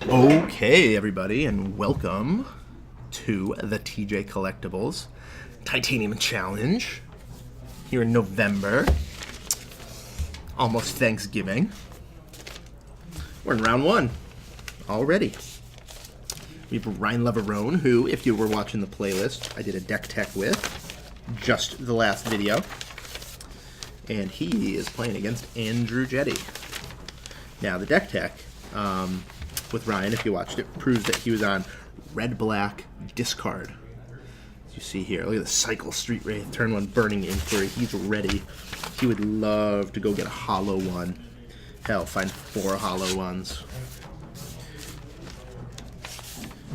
Okay, everybody, and welcome to the TJ Collectibles Titanium Challenge here in November. Almost Thanksgiving. We're in round one already. We have Ryan Leverone, who, if you were watching the playlist, I did a deck tech with just the last video. And he is playing against Andrew Jette. Now, the deck tech with Ryan, if you watched it, proves that he was on red-black discard. As you see here, look at the Cycle Street Wraith, turn one Burning Inquiry. He's ready. He would love to go get a hollow one. Hell, find 4 hollow ones.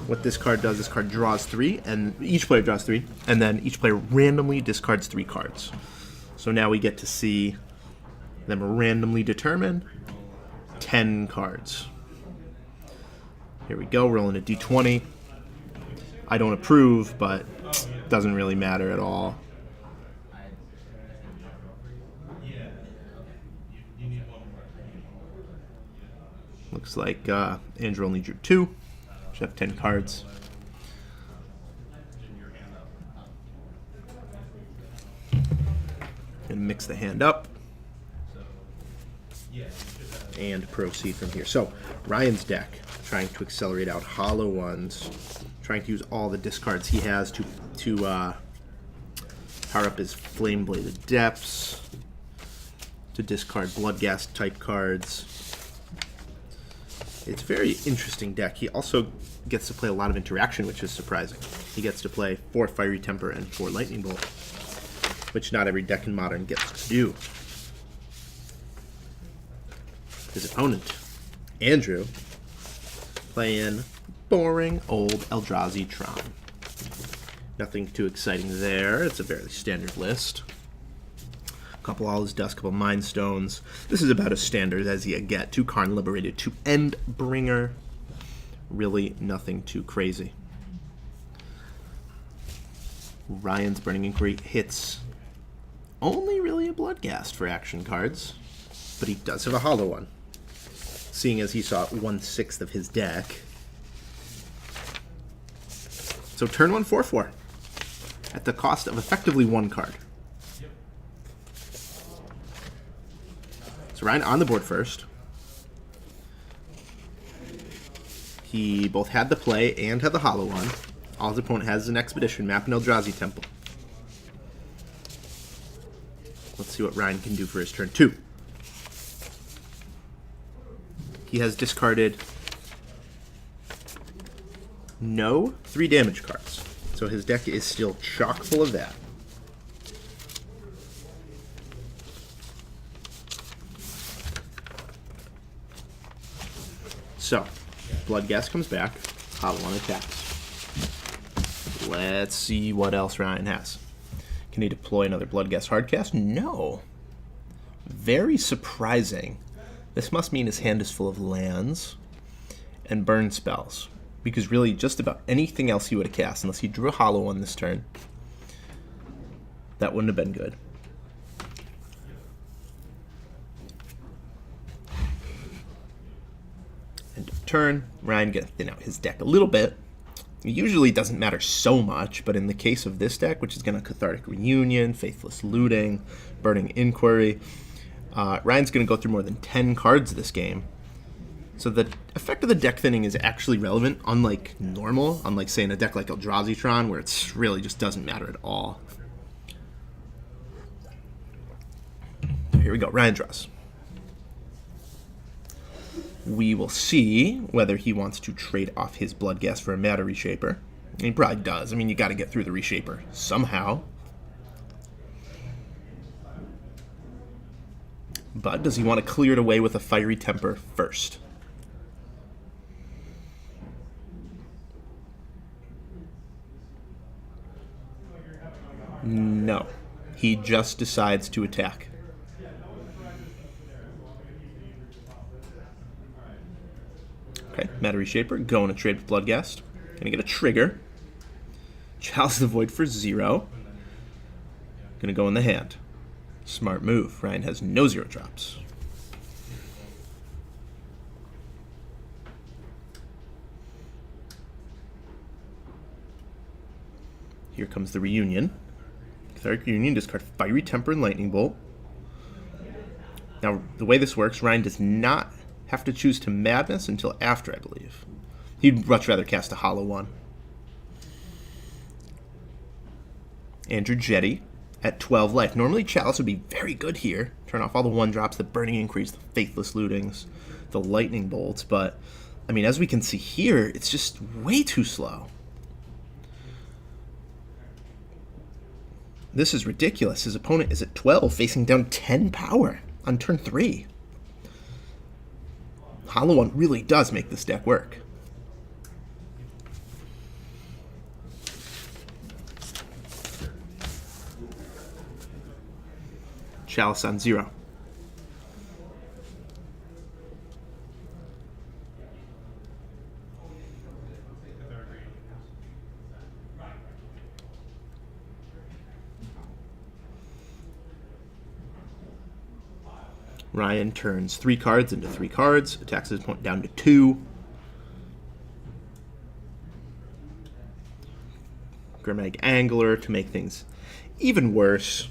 What this card does, this card draws 3, and each player draws 3, and then each player randomly discards 3 cards. So now we get to see them randomly determine 10 cards. Here we go, rolling a d20. I don't approve, but doesn't really matter at all. Looks like Andrew only drew 2. Should have 10 cards. And mix the hand up. And proceed from here. So, Ryan's deck, trying to accelerate out hollow ones, trying to use all the discards he has to power up his Flameblade Adepts, to discard Bloodghast type cards. It's a very interesting deck. He also gets to play a lot of interaction, which is surprising. He gets to play 4 Fiery Temper and 4 Lightning Bolt, which not every deck in Modern gets to do. His opponent, Andrew, playing boring old Eldrazi Tron. Nothing too exciting there. It's a fairly standard list. A couple All Is Dust, couple Mind Stones. This is about as standard as you get. 2 Karn Liberated, 2 Endbringer. Really nothing too crazy. Ryan's Burning Inquiry hits only really a Bloodghast for action cards, but he does have a hollow one, seeing as he saw 1/6 of his deck. So turn 1, 4/4, at the cost of effectively 1 card. So Ryan on the board first. He both had the play and had the hollow one. All his opponent has is an Expedition Map and Eldrazi Temple. Let's see what Ryan can do for his turn 2. He has discarded no 3 damage cards. So his deck is still chock full of that. So, Bloodghast comes back, hollow one attacks. Let's see what else Ryan has. Can he deploy another Bloodghast Hardcast? No. Very surprising. This must mean his hand is full of lands and burn spells, because really just about anything else he would have cast, unless he drew a hollow one this turn, that wouldn't have been good. End of turn, Ryan gets thin out his deck a little bit. It usually doesn't matter so much, but in the case of this deck, which is going to Cathartic Reunion, Faithless Looting, Burning Inquiry, Ryan's going to go through more than 10 cards this game. So the effect of the deck thinning is actually relevant, unlike normal, unlike, say, in a deck like Eldrazi Tron, where it's really just doesn't matter at all. Here we go, Ryan draws. We will see whether he wants to trade off his Bloodghast for a Matter Reshaper. And he probably does. I mean, you got to get through the Reshaper somehow. But does he want to clear it away with a Fiery Temper first? No. He just decides to attack. Okay, Matter Reshaper, going to trade with Bloodghast. Gonna get a trigger. Chalice the Void for 0. Gonna go in the hand. Smart move. Ryan has no 0 drops. Here comes the Reunion. Cathartic Reunion, discard Fiery Temper and Lightning Bolt. Now, the way this works, Ryan does not have to choose to Madness until after, I believe. He'd much rather cast a Hollow one. Andrew Jette at 12 life. Normally, Chalice would be very good here. Turn off all the 1-drops, the Burning Increase, the Faithless Lootings, the Lightning Bolts. But, I mean, as we can see here, it's just way too slow. This is ridiculous. His opponent is at 12, facing down 10 power on turn 3. Hollow One really does make this deck work. Chalice on 0. Ryan turns 3 cards into 3 cards, attacks his opponent down to 2. Grimag Angler to make things even worse.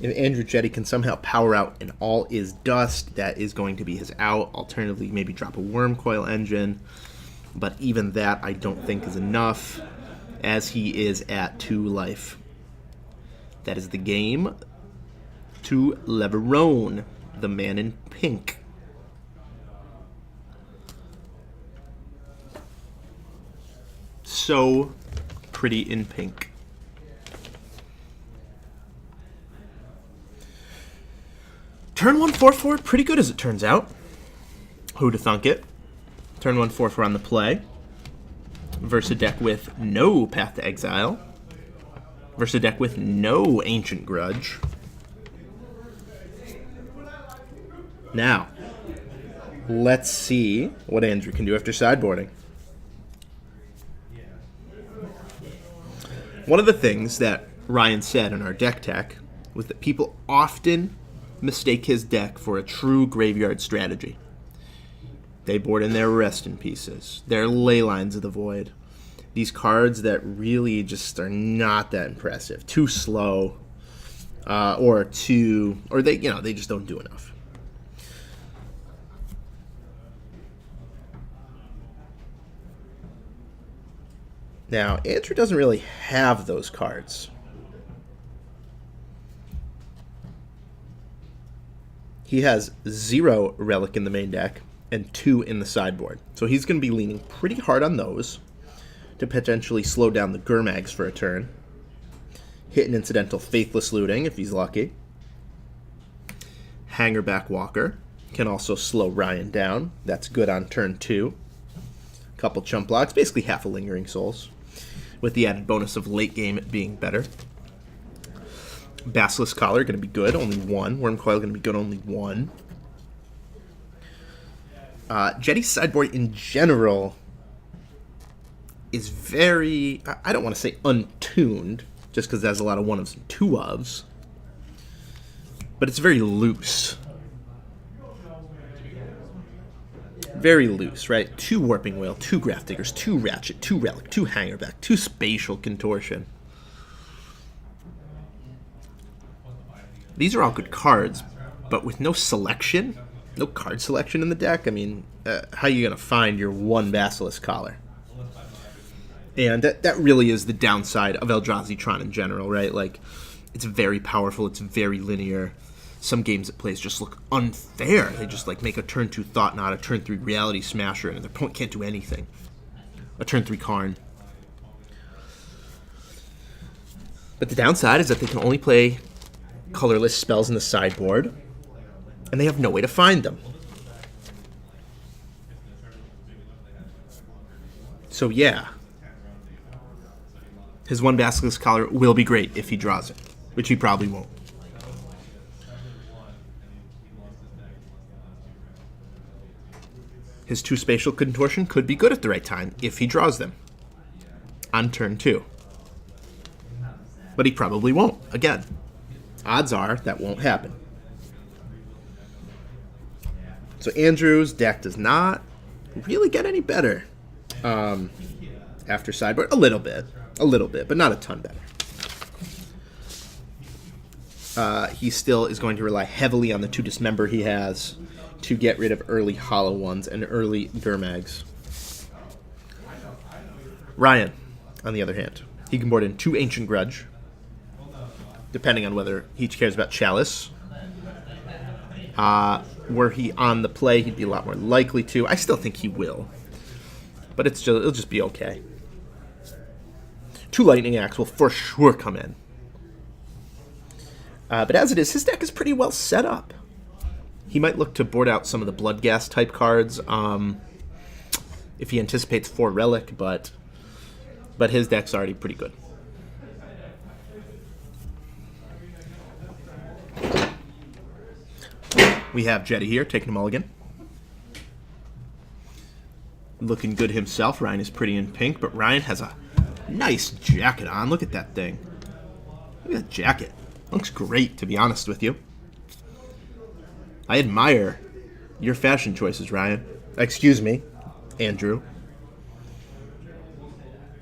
If Andrew Jette can somehow power out an All Is Dust, that is going to be his out. Alternatively, maybe drop a Wormcoil Engine. But even that I don't think is enough, as he is at 2 life. That is the game to Leverone, the man in pink. So pretty in pink. Turn 1 4/4, pretty good as it turns out. Who'd have thunk it? Turn 1 4/4 on the play. Versus a deck with no Path to Exile. Versus a deck with no Ancient Grudge. Now, let's see what Andrew can do after sideboarding. One of the things that Ryan said in our deck tech was that people often mistake his deck for a true graveyard strategy. They board in their Rest in Pieces, their Leylines of the Void, these cards that really just are not that impressive, too slow, or they just don't do enough. Now, Andrew doesn't really have those cards. He has 0 Relic in the main deck and 2 in the sideboard. So he's going to be leaning pretty hard on those to potentially slow down the Gurmags for a turn. Hit an incidental Faithless Looting if he's lucky. Hangerback Walker can also slow Ryan down. That's good on turn 2. Couple chump blocks, basically half a Lingering Souls, with the added bonus of late game being better. Basilisk Collar going to be good, only 1. Wormcoil going to be good, only 1. Jette's sideboard in general is very, I don't want to say untuned, just because it has a lot of 1-ofs and 2-ofs, but it's very loose. Very loose, right? 2 Warping Whale, 2 Graft Diggers, 2 Ratchet, 2 Relic, 2 Hangerback, 2 Spatial Contortion. These are all good cards, but with no selection, no card selection in the deck, I mean, how are you going to find your 1 Basilisk Collar? And that really is the downside of Eldrazi Tron in general, right? Like, it's very powerful, it's very linear. Some games it plays just look unfair. They just like make a turn 2 Thought Knot, a turn 3 Reality Smasher, and their opponent can't do anything. A turn 3 Karn. But the downside is that they can only play colorless spells in the sideboard, and they have no way to find them. So yeah, his 1 Basilisk Collar will be great if he draws it, which he probably won't. His 2 Spatial Contortion could be good at the right time if he draws them on turn 2. But he probably won't. Again, odds are that won't happen. So Andrew's deck does not really get any better after sideboard. A little bit, but not a ton better. he still is going to rely heavily on the 2 Dismember he has to get rid of early Hollow Ones and early Gurmags. Ryan, on the other hand, he can board in 2 Ancient Grudge, depending on whether he cares about Chalice. Were he on the play, he'd be a lot more likely to. I still think he will, but it'll just be okay. 2 Lightning Axe will for sure come in. But as it is, his deck is pretty well set up. He might look to board out some of the Bloodghast type cards if he anticipates 4 Relic, but his deck's already pretty good. We have Jette here, taking a mulligan. Looking good himself. Ryan is pretty in pink, but Ryan has a nice jacket on. Look at that thing. Look at that jacket. Looks great, to be honest with you. I admire your fashion choices, Ryan. Excuse me, Andrew.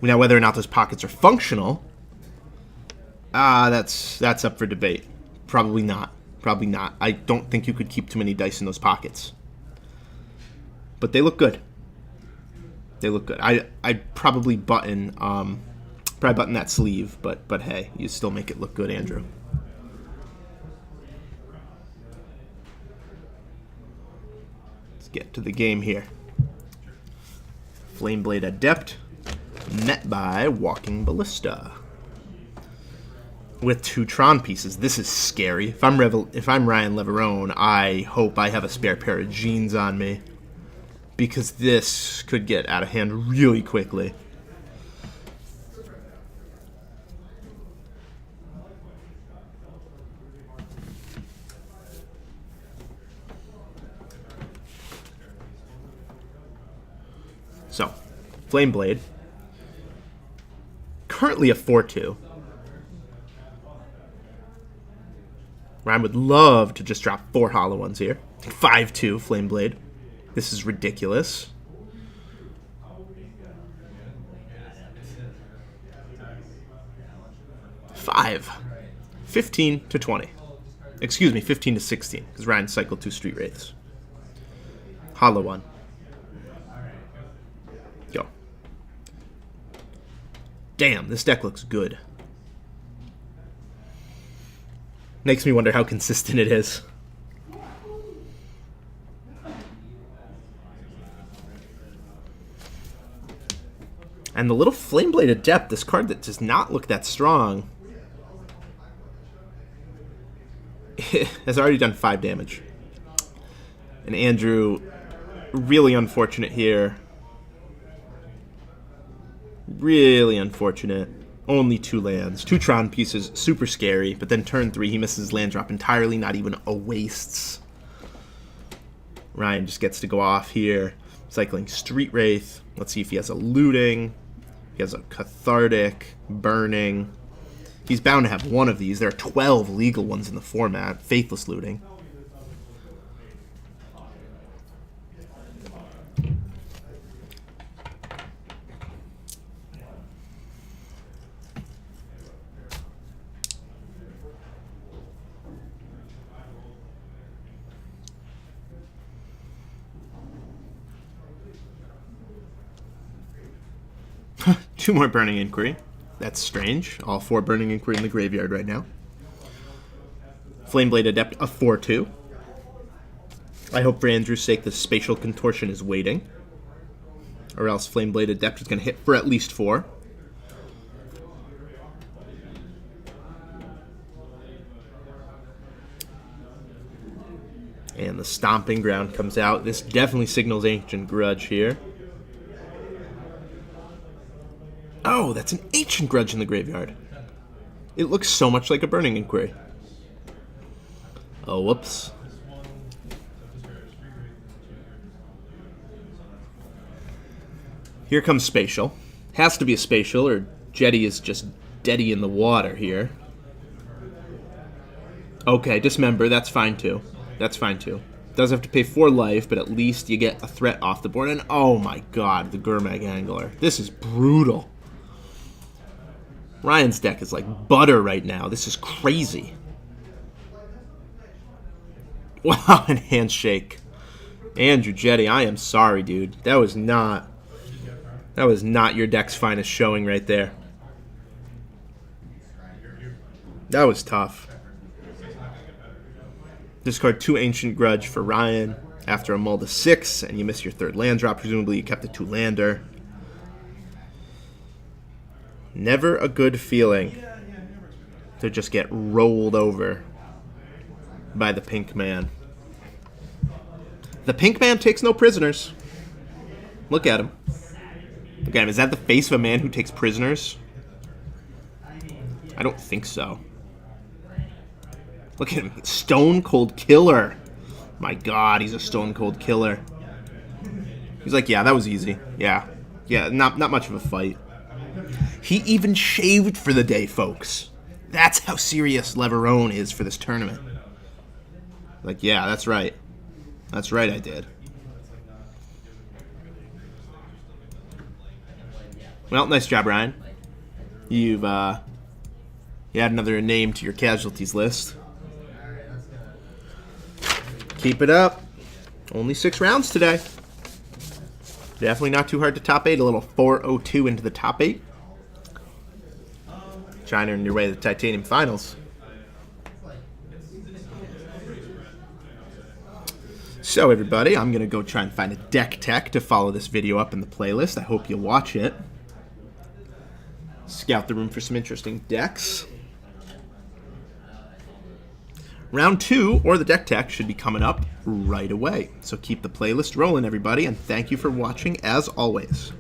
Now, whether or not those pockets are functional, that's up for debate. Probably not. Probably not. I don't think you could keep too many dice in those pockets. But they look good. They look good. I'd probably button that sleeve, but hey, you still make it look good, Andrew. Let's get to the game here. Flameblade Adept, met by Walking Ballista. With 2 Tron pieces. This is scary. If I'm Ryan Leverone, I hope I have a spare pair of jeans on me, because this could get out of hand really quickly. So, Flameblade, currently a 4/2. Ryan would love to just drop 4 Hollow Ones here. 5/2 Flameblade. This is ridiculous. Five. 15 to 20. Excuse me, 15 to 16, because Ryan cycled 2 Street Wraiths. Hollow One. Go. Damn, this deck looks good. Makes me wonder how consistent it is. And the little Flameblade Adept, this card that does not look that strong, has already done 5 damage. And Andrew, really unfortunate here. Really unfortunate. Only 2 lands. 2 Tron pieces, super scary. But then turn 3, he misses land drop entirely, not even a wastes. Ryan just gets to go off here. Cycling Street Wraith. Let's see if he has a looting. He has a cathartic, burning. He's bound to have one of these. There are 12 legal ones in the format. Faithless looting. Two more Burning Inquiry. That's strange. All 4 Burning Inquiry in the graveyard right now. Flameblade Adept, a 4/2. I hope for Andrew's sake the Spatial Contortion is waiting, or else Flameblade Adept is going to hit for at least 4. And the Stomping Ground comes out. This definitely signals Ancient Grudge here. Oh, that's an Ancient Grudge in the graveyard. It looks so much like a Burning Inquiry. Oh, whoops. Here comes Spatial. Has to be a Spatial, or Jette is just deady in the water here. Okay, Dismember, that's fine too. That's fine too. Does have to pay 4 life, but at least you get a threat off the board. And oh my god, the Gurmag Angler. This is brutal. Ryan's deck is like butter right now. This is crazy. Wow, and handshake. Andrew Jette, I am sorry, dude. That was not your deck's finest showing right there. That was tough. Discard 2 Ancient Grudge for Ryan after a mull to 6, and you miss your 3rd land drop. Presumably you kept a 2-lander. Never a good feeling to just get rolled over by the pink man. The pink man takes no prisoners. Look at him. Look at him. Is that the face of a man who takes prisoners? I don't think so. Look at him. Stone Cold Killer. My God, he's a Stone Cold Killer. He's like, yeah, that was easy. Yeah, not much of a fight. He even shaved for the day, folks. That's how serious Leverone is for this tournament. Like, yeah, that's right. That's right, I did. Well, nice job, Ryan. You add another name to your casualties list. Keep it up. Only 6 rounds today. Definitely not too hard to top 8. A little 402 into the top 8. Trying to earn your way to the Titanium Finals. So everybody, I'm going to go try and find a deck tech to follow this video up in the playlist. I hope you'll watch it. Scout the room for some interesting decks. Round 2, or the deck tech, should be coming up right away. So keep the playlist rolling, everybody, and thank you for watching as always.